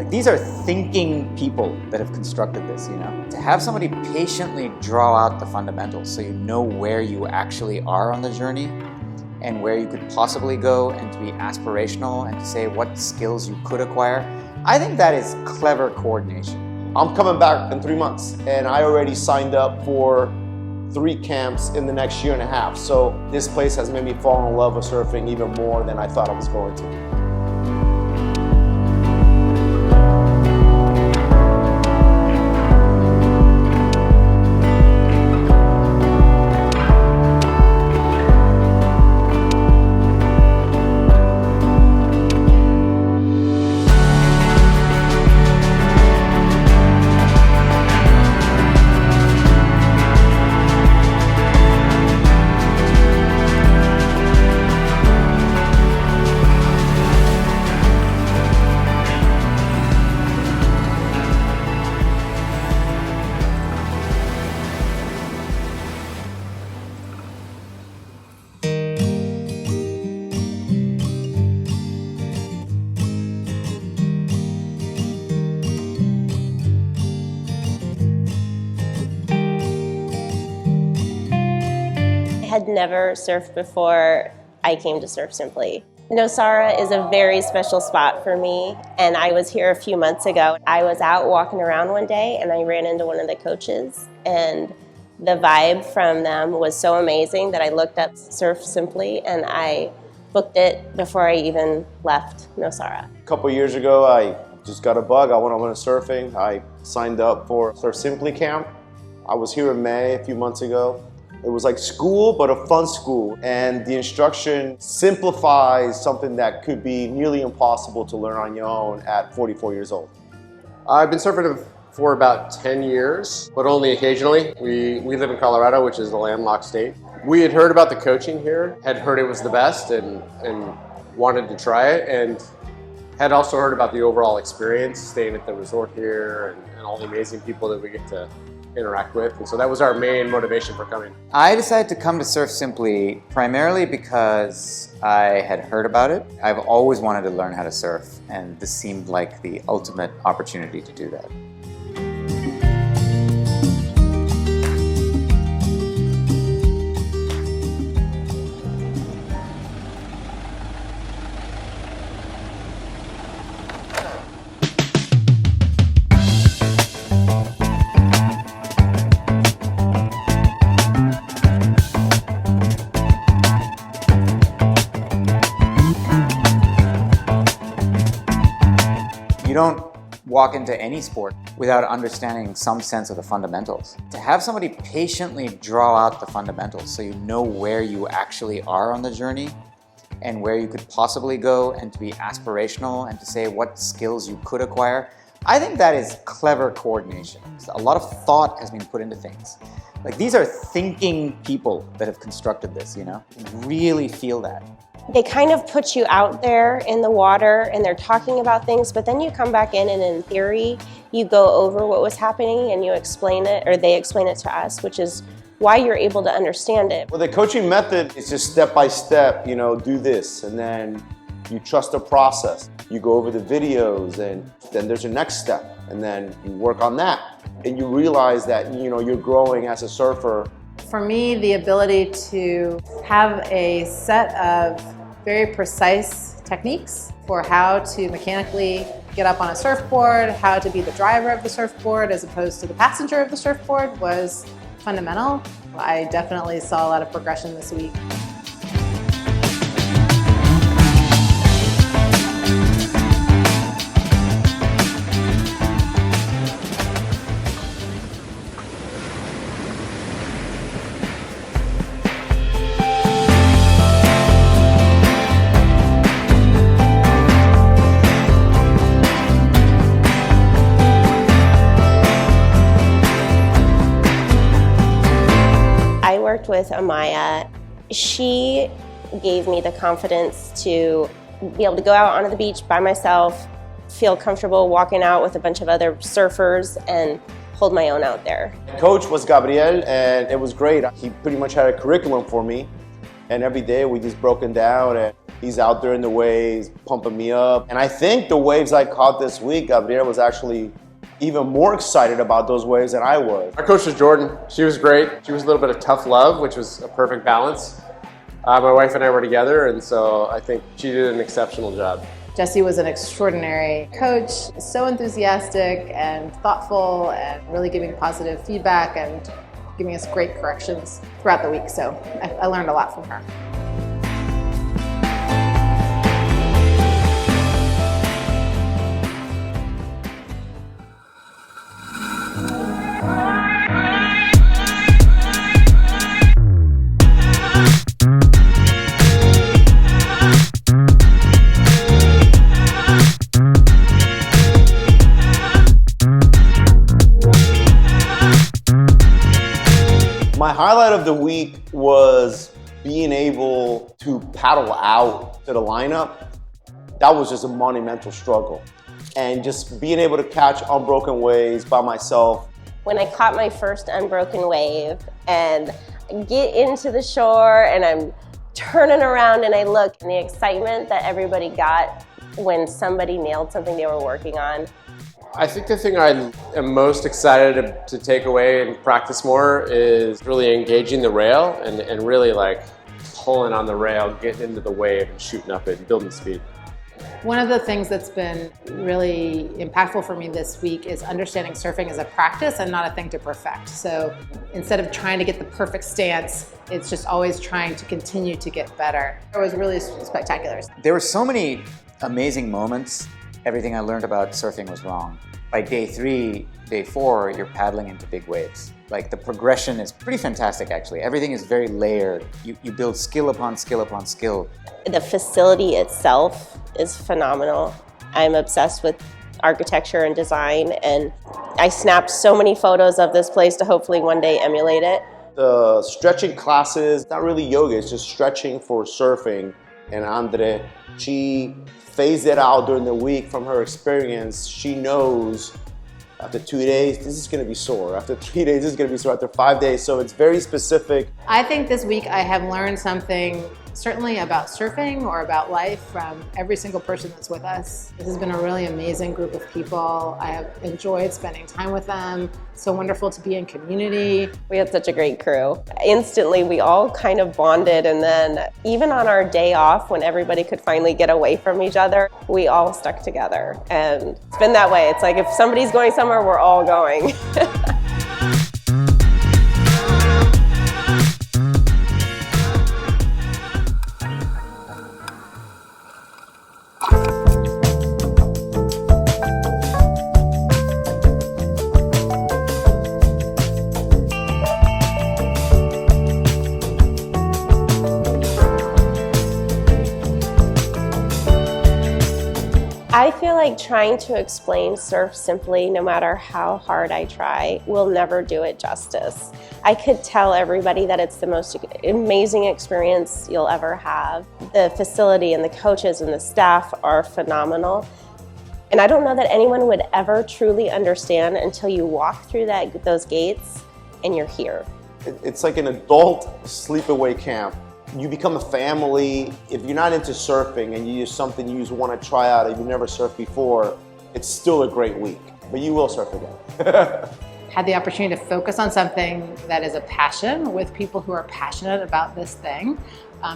Like, these are thinking people that have constructed this, you know? To have somebody patiently draw out the fundamentals so you know where you actually are on the journey and where you could possibly go, and to be aspirational and to say what skills you could acquire, I think that is clever coordination. I'm coming back in 3 months, and I already signed up for 3 camps in the next year and a half. So this place has made me fall in love with surfing even more than I thought I was going to. I had never surfed before I came to Surf Simply. Nosara is a very special spot for me, and I was here a few months ago. I was out walking around one day and I ran into one of the coaches, and the vibe from them was so amazing that I looked up Surf Simply and I booked it before I even left Nosara. A couple years ago, I just got a bug. I want to learn surfing. I signed up for Surf Simply camp. I was here in May a few months ago. It was like school, but a fun school. And the instruction simplifies something that could be nearly impossible to learn on your own at 44 years old. I've been surfing for about 10 years, but only occasionally. We live in Colorado, which is a landlocked state. We had heard about the coaching here, had heard it was the best and wanted to try it, and had also heard about the overall experience, staying at the resort here and all the amazing people that we get to interact with. And so that was our main motivation for coming. I decided to come to Surf Simply primarily because I had heard about it. I've always wanted to learn how to surf, and this seemed like the ultimate opportunity to do that. You don't walk into any sport without understanding some sense of the fundamentals. To have somebody patiently draw out the fundamentals so you know where you actually are on the journey and where you could possibly go, and to be aspirational and to say what skills you could acquire, I think that is clever coordination. A lot of thought has been put into things. Like, these are thinking people that have constructed this, you know? You really feel that. They kind of put you out there in the water and they're talking about things, but then you come back in and in theory, you go over what was happening and you explain it, or they explain it to us, which is why you're able to understand it. Well, the coaching method is just step by step, you know, do this, and then you trust the process. You go over the videos, and then there's a next step, and then you work on that. And you realize that, you know, you're growing as a surfer. For me, the ability to have a set of very precise techniques for how to mechanically get up on a surfboard, how to be the driver of the surfboard as opposed to the passenger of the surfboard was fundamental. I definitely saw a lot of progression this week. With Amaya, she gave me the confidence to be able to go out onto the beach by myself, feel comfortable walking out with a bunch of other surfers, and hold my own out there. Coach was Gabriel, and it was great. He pretty much had a curriculum for me, And every day we just broken down, and he's out there in the waves, pumping me up. And I think the waves I caught this week, Gabriela was actually even more excited about those waves than I was. Our coach was Jordan. She was great. She was a little bit of tough love, which was a perfect balance. My wife and I were together, and so I think she did an exceptional job. Jesse was an extraordinary coach, so enthusiastic and thoughtful and really giving positive feedback and giving us great corrections throughout the week. So I learned a lot from her. My highlight of the week was being able to paddle out to the lineup. That was just a monumental struggle. And just being able to catch unbroken waves by myself. When I caught my first unbroken wave and get into the shore and I'm turning around and I look, and the excitement that everybody got when somebody nailed something they were working on. I think the thing I am most excited to take away and practice more is really engaging the rail and really like pulling on the rail, getting into the wave and shooting up it and building speed. One of the things that's been really impactful for me this week is understanding surfing as a practice and not a thing to perfect. So instead of trying to get the perfect stance, it's just always trying to continue to get better. It was really spectacular. There were so many amazing moments. Everything I learned about surfing was wrong. By day 3, day 4, you're paddling into big waves. Like the progression is pretty fantastic actually. Everything is very layered. You build skill upon skill upon skill. The facility itself is phenomenal. I'm obsessed with architecture and design, and I snapped so many photos of this place to hopefully one day emulate it. The stretching classes, not really yoga, it's just stretching for surfing. And Andre, she phased it out during the week from her experience. She knows after 2 days, this is gonna be sore. After 3 days, this is gonna be sore. After 5 days, so it's very specific. I think this week I have learned something certainly about surfing or about life from every single person that's with us. This has been a really amazing group of people. I have enjoyed spending time with them. It's so wonderful to be in community. We had such a great crew. Instantly, we all kind of bonded, and then even on our day off when everybody could finally get away from each other, we all stuck together. And it's been that way. It's like if somebody's going somewhere, we're all going. I feel like trying to explain surf simply, no matter how hard I try, will never do it justice. I could tell everybody that it's the most amazing experience you'll ever have. The facility and the coaches and the staff are phenomenal. And I don't know that anyone would ever truly understand until you walk through those gates and you're here. It's like an adult sleepaway camp. You become a family. If you're not into surfing and you use something you just want to try out and you've never surfed before, it's still a great week, but you will surf again. Had the opportunity to focus on something that is a passion with people who are passionate about this thing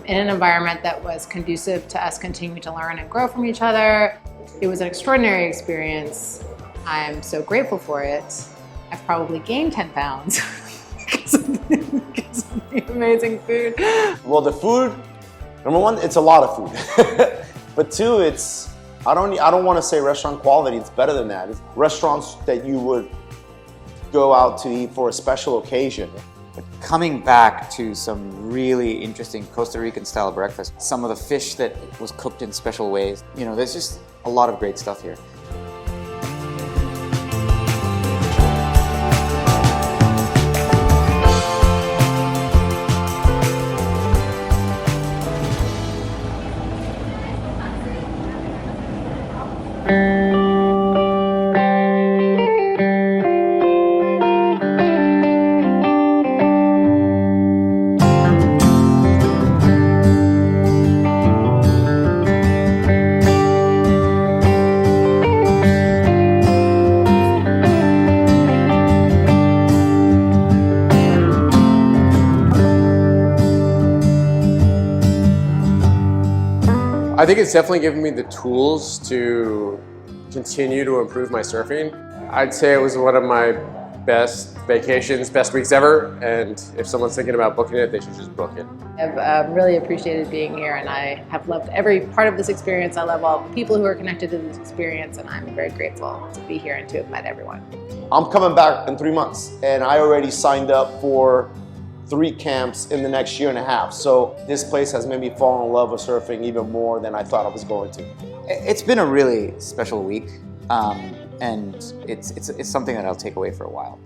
in an environment that was conducive to us continuing to learn and grow from each other. It was an extraordinary experience. I'm so grateful for it. I've probably gained 10 pounds because of the amazing food. Well, the food, number one, it's a lot of food. But two, it's, I don't want to say restaurant quality, it's better than that. It's restaurants that you would go out to eat for a special occasion. Coming back to some really interesting Costa Rican style breakfast, some of the fish that was cooked in special ways. You know, there's just a lot of great stuff here. think it's definitely given me the tools to continue to improve my surfing. I'd say it was one of my best vacations, best weeks ever, and if someone's thinking about booking it, they should just book it. I've really appreciated being here, and I have loved every part of this experience. I love all the people who are connected to this experience, and I'm very grateful to be here and to have met everyone. I'm coming back in 3 months, and I already signed up for 3 camps in the next year and a half. So this place has made me fall in love with surfing even more than I thought I was going to. It's been a really special week, and it's something that I'll take away for a while.